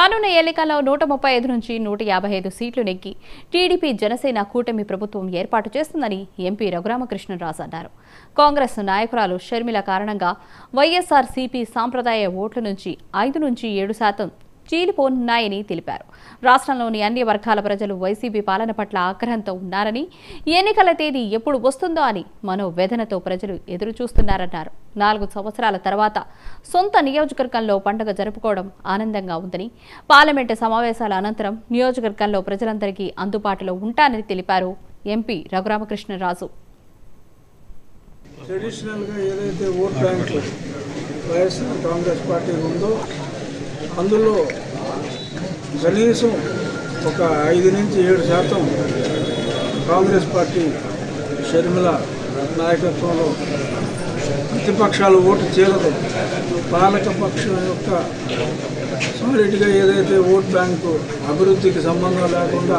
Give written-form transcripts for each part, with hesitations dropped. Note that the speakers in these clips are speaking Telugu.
రానున్న ఎన్నికల్లో 135 నుంచి 155 సీట్లు నెగ్గి టీడీపీ జనసేన కూటమి ప్రభుత్వం ఏర్పాటు చేస్తుందని ఎంపీ రఘురామకృష్ణరాజు అన్నారు. కాంగ్రెస్ నాయకురాలు షర్మిల కారణంగా వైఎస్ఆర్సీపీ సాంప్రదాయ ఓట్ల నుంచి 5 నుంచి 7% చీలిపోనున్నాయని తెలిపారు. రాష్ట్రంలోని అన్ని వర్గాల ప్రజలు వైసీపీ పాలన పట్ల ఆగ్రహంతో ఉన్నారని, ఎన్నికల తేదీ ఎప్పుడు వస్తుందో అని మనోవేదనతో ప్రజలు ఎదురు చూస్తున్నారన్నారు. 4 సంవత్సరాల తర్వాత సొంత నియోజకవర్గంలో పండుగ జరుపుకోవడం ఆనందంగా ఉందని, పార్లమెంటు సమావేశాల అనంతరం నియోజకవర్గంలో ప్రజలందరికీ అందుబాటులో ఉంటానని తెలిపారు ఎంపీ రఘురామకృష్ణరాజు. ట్రెడిషనల్గా ఏదైతే vote bank YSR Congress party ఉందో అందులో కనీసం ఒక 5 నుంచి 7% కాంగ్రెస్ పార్టీ షర్మిల నాయకత్వంలో ప్రతిపక్షాలు ఓటు చేరదు. పాలక పక్షం యొక్క సాలిడ్గా ఏదైతే ఓట్ బ్యాంకు అభివృద్ధికి సంబంధం లేకుండా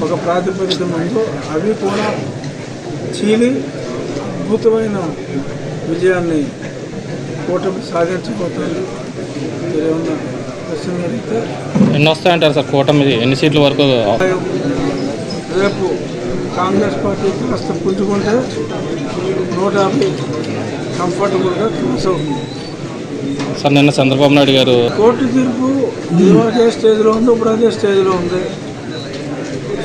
ఒక ప్రాతిపదికన ఉందో అవి కూడా చీలి అద్భుతమైన విజయాన్ని కూటమి సాధించబోతుంది. ఎన్ని వస్తాయంటారు సార్ కూటమి? ఎన్ని సీట్ల వరకు? రేపు కాంగ్రెస్ పార్టీ కాస్త పుంజుకుంటే 150 కంఫర్టబుల్గా క్రాస్ అవుతుంది. సార్ నిన్న చంద్రబాబు నాయుడు గారు కోర్టు తీర్పు అదే స్టేజ్లో ఉంది, ఇప్పుడు అదే స్టేజ్లో ఉంది.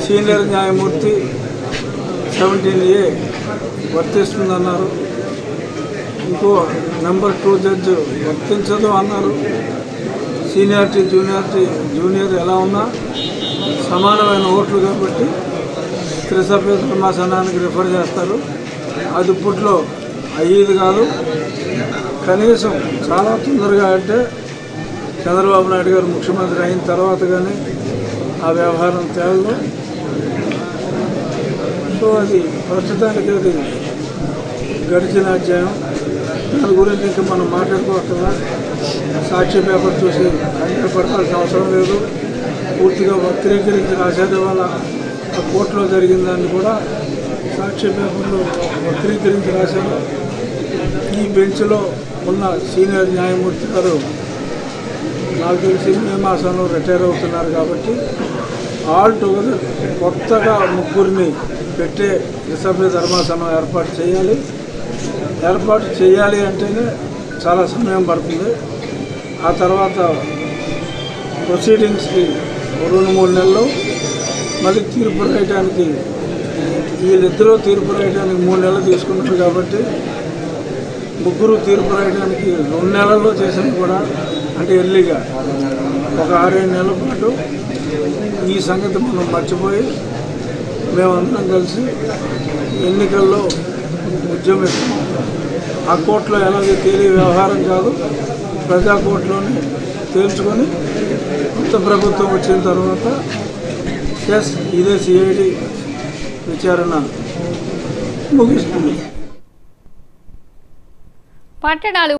సీనియర్ న్యాయమూర్తి 17A వర్తిస్తుందన్నారు. ఇంకో నెంబర్ 2 జడ్జి వర్తించదు అన్నారు. సీనియారిటీ జూనియర్ ఎలా ఉన్నా సమానమైన ఓట్లు కాబట్టి త్రిసభ్య ధర్మాసనానికి రిఫర్ చేస్తారు. అది ఇప్పట్లో అయ్యేది కాదు. కనీసం చాలా తొందరగా అంటే చంద్రబాబు నాయుడు గారు ముఖ్యమంత్రి అయిన తర్వాత కానీ ఆ వ్యవహారం తేలదు. సో అది ప్రస్తుతానికి అది గడిచిన అధ్యాయం. దాని గురించి ఇంకా మనం మాట్లాడుకోవట్లా. సాక్షి పేపర్ చూసి కంగారుపడాల్సిన అవసరం లేదు. పూర్తిగా వక్రీకరించి రాసేది వల్ల ఆ కోర్టులో జరిగిన దాన్ని కూడా సాక్షి పేపర్లో వక్రీకరించి రాశారు. ఈ బెంచ్లో ఉన్న సీనియర్ న్యాయమూర్తి గారు నాకు తెలిసి మే మాసంలో రిటైర్ అవుతున్నారు కాబట్టి ఆల్ టుగెదర్ కొత్తగా 3 పెట్టే త్రిసభ్య ధర్మాసనం ఏర్పాటు చేయాలి అంటేనే చాలా సమయం పడుతుంది. ఆ తర్వాత ప్రొసీడింగ్స్కి 2-3 నెలలు, మళ్ళీ తీర్పు రాయడానికి వీళ్ళిద్దరూ తీర్పు రాయడానికి 3 నెలలు తీసుకున్నారు కాబట్టి ముగ్గురు తీర్పు రాయడానికి 2 నెలల్లో చేసినా కూడా అంటే ఎర్లీగా ఒక 6-7 నెలల పాటు ఈ సంగతి మనం మర్చిపోయి మేమందరం కలిసి ఎన్నికల్లో ఉద్యమిస్తాం. ఆ కోర్టులో ఎలాగే తేలియ వ్యవహారం కాదు, ప్రజా కోర్టులోనే తేల్చుకొని కొత్త ప్రభుత్వం వచ్చిన తర్వాత ఇదే సిఐడి విచారణ ముగిస్తుంది. పట్టణాలు